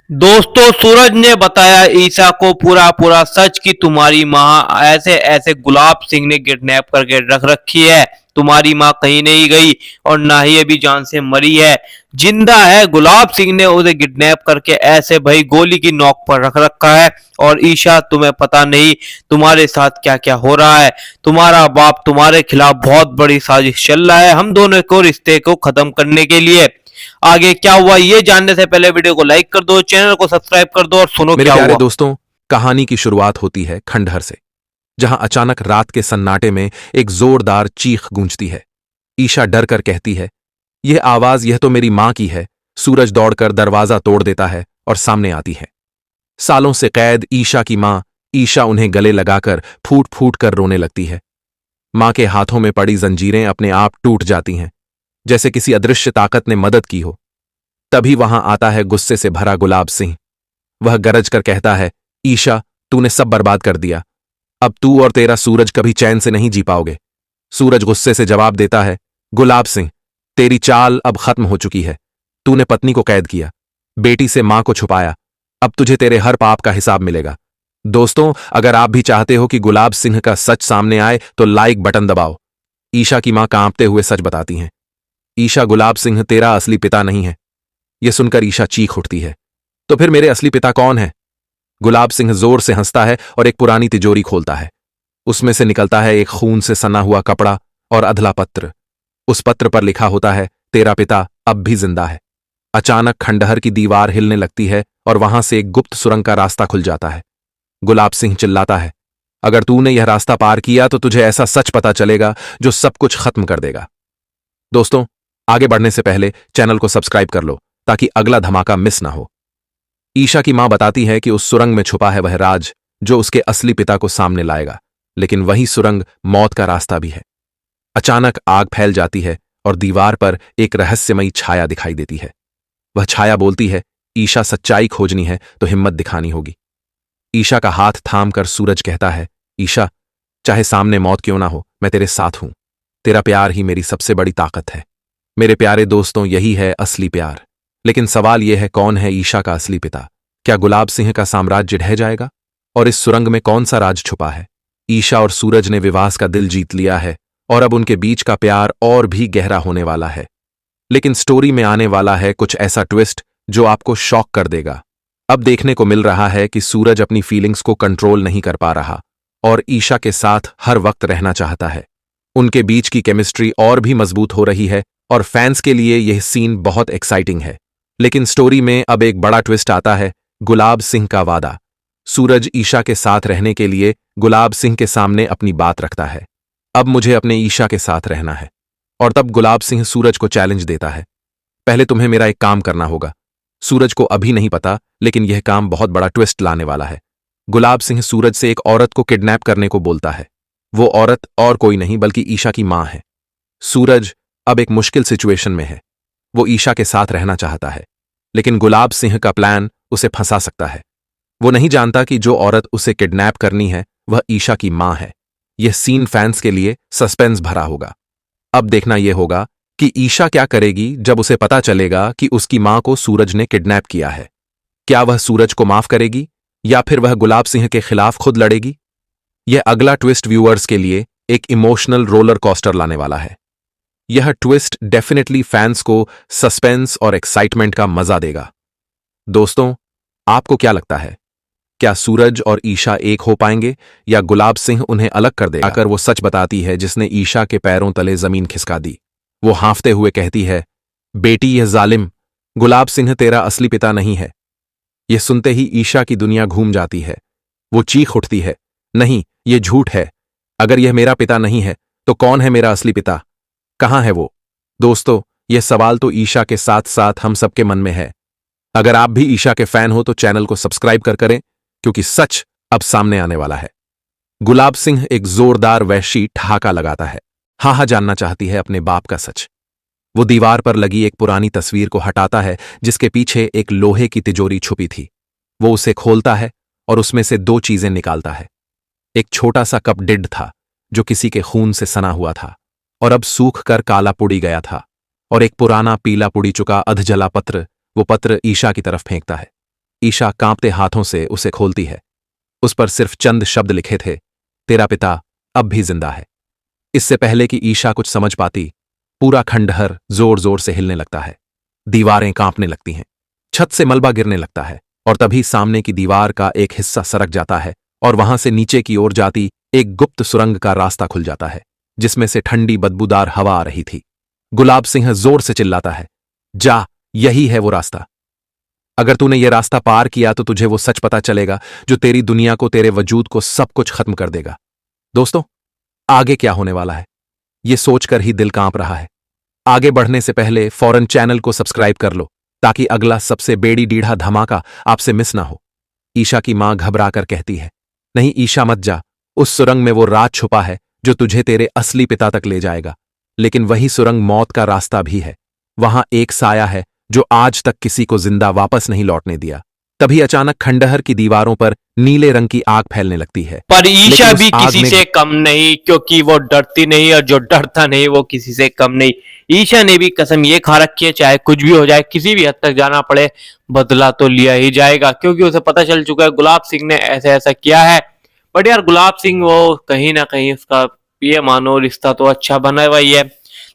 दोस्तों, सूरज ने बताया ईशा को पूरा पूरा सच कि तुम्हारी माँ ऐसे ऐसे गुलाब सिंह ने किडनैप करके रख रखी है। तुम्हारी माँ कहीं नहीं गई और ना ही अभी जान से मरी है, जिंदा है। गुलाब सिंह ने उसे किडनैप करके ऐसे भाई गोली की नोक पर रख रखा है। और ईशा, तुम्हें पता नहीं तुम्हारे साथ क्या क्या हो रहा है। तुम्हारा बाप तुम्हारे खिलाफ बहुत बड़ी साजिश चल रहा है, हम दोनों को रिश्ते को खत्म करने के लिए। आगे क्या हुआ ये जानने से पहले वीडियो को लाइक कर दो, चैनल को सब्सक्राइब कर दो और सुनो मेरे क्या प्यारे हुआ। दोस्तों, कहानी की शुरुआत होती है खंडहर से, जहां अचानक रात के सन्नाटे में एक जोरदार चीख गूंजती है। ईशा डर कर कहती है, यह आवाज, यह तो मेरी मां की है। सूरज दौड़कर दरवाजा तोड़ देता है और सामने आती है। सालों से कैद ईशा की मां। ईशा उन्हें गले लगाकर फूट फूट कर रोने लगती है। मां के हाथों में पड़ी जंजीरें अपने आप टूट जाती हैं, जैसे किसी अदृश्य ताकत ने मदद की हो। तभी वहां आता है गुस्से से भरा गुलाब सिंह। वह गरज कर कहता है, ईशा, तूने सब बर्बाद कर दिया। अब तू और तेरा सूरज कभी चैन से नहीं जी पाओगे। सूरज गुस्से से जवाब देता है, गुलाब सिंह, तेरी चाल अब खत्म हो चुकी है। तूने पत्नी को कैद किया, बेटी से मां को छुपाया। अब तुझे तेरे हर पाप का हिसाब मिलेगा। दोस्तों, अगर आप भी चाहते हो कि गुलाब सिंह का सच सामने आए तो लाइक बटन दबाओ। ईशा की मां कांपते हुए सच बताती हैं। ईशा, गुलाब सिंह तेरा असली पिता नहीं है। यह सुनकर ईशा चीख उठती है, तो फिर मेरे असली पिता कौन है? गुलाब सिंह जोर से हंसता है और एक पुरानी तिजोरी खोलता है। उसमें से निकलता है एक खून से सना हुआ कपड़ा और अधला पत्र। उस पत्र पर लिखा होता है, तेरा पिता अब भी जिंदा है। अचानक खंडहर की दीवार हिलने लगती है और वहां से एक गुप्त सुरंग का रास्ता खुल जाता है। गुलाब सिंह चिल्लाता है, अगर तूने यह रास्ता पार किया तो तुझे ऐसा सच पता चलेगा जो सब कुछ खत्म कर देगा। दोस्तों, आगे बढ़ने से पहले चैनल को सब्सक्राइब कर लो ताकि अगला धमाका मिस ना हो। ईशा की मां बताती है कि उस सुरंग में छुपा है वह राज जो उसके असली पिता को सामने लाएगा, लेकिन वही सुरंग मौत का रास्ता भी है। अचानक आग फैल जाती है और दीवार पर एक रहस्यमयी छाया दिखाई देती है। वह छाया बोलती है, ईशा, सच्चाई खोजनी है तो हिम्मत दिखानी होगी। ईशा का हाथ थाम कर सूरज कहता है, ईशा, चाहे सामने मौत क्यों ना हो, मैं तेरे साथ हूं। तेरा प्यार ही मेरी सबसे बड़ी ताकत है। मेरे प्यारे दोस्तों, यही है असली प्यार। लेकिन सवाल यह है, कौन है ईशा का असली पिता? क्या गुलाब सिंह का साम्राज्य ढह जाएगा? और इस सुरंग में कौन सा राज छुपा है? ईशा और सूरज ने विवास का दिल जीत लिया है और अब उनके बीच का प्यार और भी गहरा होने वाला है। लेकिन स्टोरी में आने वाला है कुछ ऐसा ट्विस्ट जो आपको शॉक कर देगा। अब देखने को मिल रहा है कि सूरज अपनी फीलिंग्स को कंट्रोल नहीं कर पा रहा और ईशा के साथ हर वक्त रहना चाहता है। उनके बीच की केमिस्ट्री और भी मजबूत हो रही है और फैंस के लिए यह सीन बहुत एक्साइटिंग है। लेकिन स्टोरी में अब एक बड़ा ट्विस्ट आता है, गुलाब सिंह का वादा। सूरज ईशा के साथ रहने के लिए गुलाब सिंह के सामने अपनी बात रखता है, अब मुझे अपने ईशा के साथ रहना है। और तब गुलाब सिंह सूरज को चैलेंज देता है, पहले तुम्हें मेरा एक काम करना होगा। सूरज को अभी नहीं पता, लेकिन यह काम बहुत बड़ा ट्विस्ट लाने वाला है। गुलाब सिंह सूरज से एक औरत को किडनैप करने को बोलता है। वो औरत और कोई नहीं बल्कि ईशा की मां है। सूरज अब एक मुश्किल सिचुएशन में है। वो ईशा के साथ रहना चाहता है, लेकिन गुलाब सिंह का प्लान उसे फंसा सकता है। वो नहीं जानता कि जो औरत उसे किडनैप करनी है वह ईशा की मां है। यह सीन फैंस के लिए सस्पेंस भरा होगा। अब देखना यह होगा कि ईशा क्या करेगी जब उसे पता चलेगा कि उसकी मां को सूरज ने किडनैप किया है। क्या वह सूरज को माफ करेगी या फिर वह गुलाब सिंह के खिलाफ खुद लड़ेगी? यह अगला ट्विस्ट व्यूअर्स के लिए एक इमोशनल रोलर कोस्टर लाने वाला है। यह ट्विस्ट डेफिनेटली फैंस को सस्पेंस और एक्साइटमेंट का मजा देगा। दोस्तों, आपको क्या लगता है? क्या सूरज और ईशा एक हो पाएंगे या गुलाब सिंह उन्हें अलग कर देगा? आकर वो सच बताती है जिसने ईशा के पैरों तले जमीन खिसका दी। वो हांफते हुए कहती है, बेटी, यह जालिम गुलाब सिंह तेरा असली पिता नहीं है। यह सुनते ही ईशा की दुनिया घूम जाती है। वो चीख उठती है, नहीं, यह झूठ है। अगर यह मेरा पिता नहीं है तो कौन है मेरा असली पिता? कहां है वो? दोस्तों, यह सवाल तो ईशा के साथ साथ हम सबके मन में है। अगर आप भी ईशा के फैन हो तो चैनल को सब्सक्राइब कर करें, क्योंकि सच अब सामने आने वाला है। गुलाब सिंह एक जोरदार वहशी ठहाका लगाता है। हाँ जानना चाहती है अपने बाप का सच। वो दीवार पर लगी एक पुरानी तस्वीर को हटाता है जिसके पीछे एक लोहे की तिजोरी छुपी थी। वो उसे खोलता है और उसमें से दो चीजें निकालता है। एक छोटा सा कप डिड था जो किसी के खून से सना हुआ था और अब सूख कर काला पुड़ी गया था, और एक पुराना पीला पुड़ी चुका अधजला पत्र। वो पत्र ईशा की तरफ फेंकता है। ईशा कांपते हाथों से उसे खोलती है। उस पर सिर्फ चंद शब्द लिखे थे, तेरा पिता अब भी जिंदा है। इससे पहले कि ईशा कुछ समझ पाती, पूरा खंडहर जोर जोर से हिलने लगता है। दीवारें कांपने लगती हैं, छत से मलबा गिरने लगता है और तभी सामने की दीवार का एक हिस्सा सरक जाता है और वहां से नीचे की ओर जाती एक गुप्त सुरंग का रास्ता खुल जाता है, जिसमें से ठंडी बदबूदार हवा आ रही थी। गुलाब सिंह जोर से चिल्लाता है, जा, यही है वो रास्ता। अगर तूने ये रास्ता पार किया तो तुझे वो सच पता चलेगा जो तेरी दुनिया को, तेरे वजूद को, सब कुछ खत्म कर देगा। दोस्तों, आगे क्या होने वाला है, ये सोचकर ही दिल कांप रहा है। आगे बढ़ने से पहले फौरन चैनल को सब्सक्राइब कर लो ताकि अगला सबसे बेड़ी डीढ़ा धमाका आपसे मिस ना हो। ईशा की मां घबराकर कहती है, नहीं ईशा मत जा, उस सुरंग में वो राज छुपा है जो तुझे तेरे असली पिता तक ले जाएगा। लेकिन वही सुरंग मौत का रास्ता भी है। वहां एक साया है जो आज तक किसी को जिंदा वापस नहीं लौटने दिया। तभी अचानक खंडहर की दीवारों पर नीले रंग की आग फैलने लगती है। पर ईशा लेकिन उस भी आग किसी में से कम नहीं, क्योंकि वो डरती नहीं और जो डरता नहीं वो किसी से कम नहीं। ईशा ने भी कसम ये खा रखी है, चाहे कुछ भी हो जाए, किसी भी हद तक जाना पड़े, बदला तो लिया ही जाएगा, क्योंकि उसे पता चल चुका है गुलाब सिंह ने ऐसा ऐसा किया है। बट यार गुलाब सिंह वो कहीं ना कहीं उसका ये मानो रिश्ता तो अच्छा बना हुआ ही है,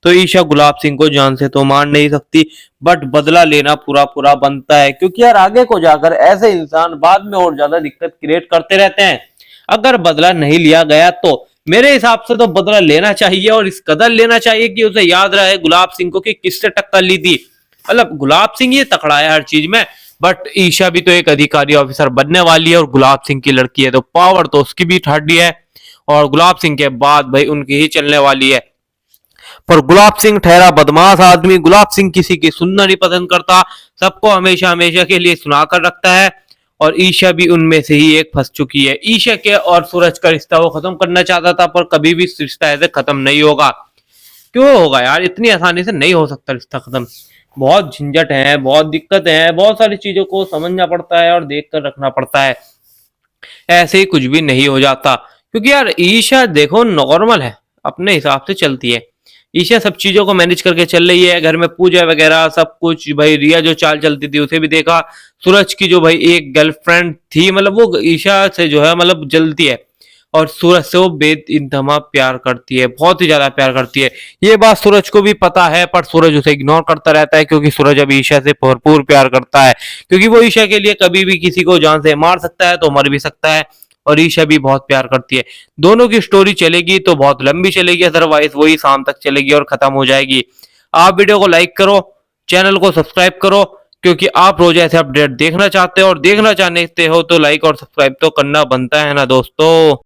तो ईशा गुलाब सिंह को जान से तो मार नहीं सकती, बट बदला लेना पूरा पूरा बनता है, क्योंकि यार आगे को जाकर ऐसे इंसान बाद में और ज्यादा दिक्कत क्रिएट करते रहते हैं। अगर बदला नहीं लिया गया तो मेरे हिसाब से तो बदला लेना चाहिए, और इस कदर लेना चाहिए कि उसे याद रहे गुलाब सिंह को कि किससे टक्कर ली थी। मतलब गुलाब सिंह ये तकड़ा है हर चीज में, बट ईशा भी तो एक अधिकारी ऑफिसर बनने वाली है, और गुलाब सिंह की लड़की है तो पावर तो उसकी भी ठाडी है, और गुलाब सिंह के बाद भाई उनकी ही चलने वाली है। पर गुलाब सिंह ठहरा बदमाश आदमी, गुलाब सिंह किसी की सुनना नहीं पसंद करता, सबको हमेशा हमेशा के लिए सुनाकर रखता है, और ईशा भी उनमें से ही एक फंस चुकी है। ईशा के और सूरज का रिश्ता वो खत्म करना चाहता था, पर कभी भी रिश्ता ऐसे खत्म नहीं होगा। क्यों होगा यार, इतनी आसानी से नहीं हो सकता रिश्ता खत्म। बहुत झंझट है, बहुत दिक्कत है, बहुत सारी चीजों को समझना पड़ता है और देख कर रखना पड़ता है। ऐसे ही कुछ भी नहीं हो जाता, क्योंकि यार ईशा देखो नॉर्मल है, अपने हिसाब से चलती है। ईशा सब चीजों को मैनेज करके चल रही है, घर में पूजा वगैरह सब कुछ। भाई रिया जो चाल चलती थी उसे भी देखा, सूरज की जो भाई एक गर्लफ्रेंड थी, मतलब वो ईशा से जो है मतलब जलती है, और सूरज से वो बेइंतहा प्यार करती है, बहुत ही ज्यादा प्यार करती है। ये बात सूरज को भी पता है, पर सूरज उसे इग्नोर करता रहता है, क्योंकि सूरज अब ईशा से भरपूर प्यार करता है, क्योंकि वो ईशा के लिए कभी भी किसी को जान से मार सकता है तो मर भी सकता है, और ईशा भी बहुत प्यार करती है। दोनों की स्टोरी चलेगी तो बहुत लंबी चलेगी, अदरवाइज वही शाम तक चलेगी और खत्म हो जाएगी। आप वीडियो को लाइक करो, चैनल को सब्सक्राइब करो, क्योंकि आप रोज ऐसे अपडेट देखना चाहते हो, और देखना चाहते हो तो लाइक और सब्सक्राइब तो करना बनता है ना दोस्तों।